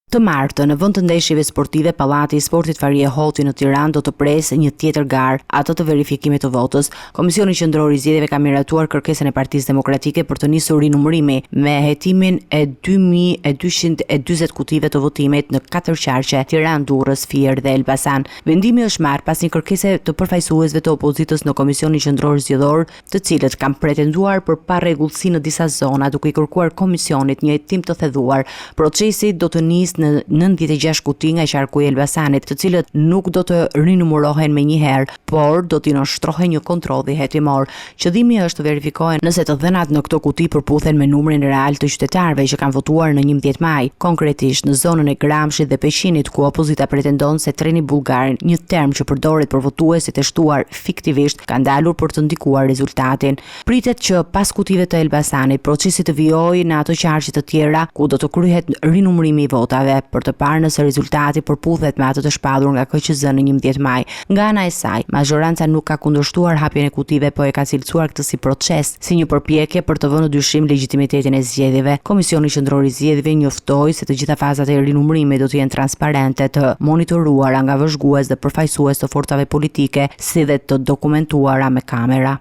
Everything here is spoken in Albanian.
Të martën, në vend të ndeshjeve sportive, Pallati i Sportit Farie Hoti në Tiranë do të presë një tjetër garë, atë të verifikimit të votës. Komisioni Qendror i Zgjedhjeve ka miratuar kërkesën e Partisë Demokratike për të nisur rinumërimin me hetimin e 2240 kutive të votimit në 4 qarqe: Tiranë, Durrës, Fier dhe Elbasan. Vendimi është marrë pas një kërkese të përfaqësuesve të opozitës në Komisionin Qendror Zgjedhor, të cilët kanë pretenduar për parregullsi në disa zona, duke i kërkuar komisionit një hetim të theduar. Procesi do të nisë në 96 kuti nga qarku i Elbasanit, të cilët nuk do të rinumërohen menjëherë, por do t'i nënshtrohen një kontrolli hetimor. Qëllimi është të verifikohen nëse të dhënat në këto kuti përputhen me numrin real të qytetarëve që kanë votuar në 11 maj. Konkretisht në zonën e Gramshit dhe Peqinit, ku opozita pretendon se treni bullgar, një term që përdoret për votuesit e shtuar fiktivisht, ka ndalur për të ndikuar rezultatin. Pritet që pas kutive të Elbasanit, procesi të vijojë në ato qarqe të tjera ku do të kryhet rinumërimi i votave, për të parë nëse rezultati përputhet me atë të shpallur nga KQZ në 11 maj. Nga ana e saj, majoranca nuk ka kundërshtuar hapjen e kutive, po e ka cilësuar këtë si proces, si një përpjekje për të vënë në dyshim legjitimitetin e zgjedhjeve. Komisioni Qendror i Zgjedhjeve njoftoi se të gjitha fazat e rinumërimit do të jenë transparente, të monitoruara nga vëzhgues dhe përfaqësues të forcave politike, si dhe të dokumentuara me kamera.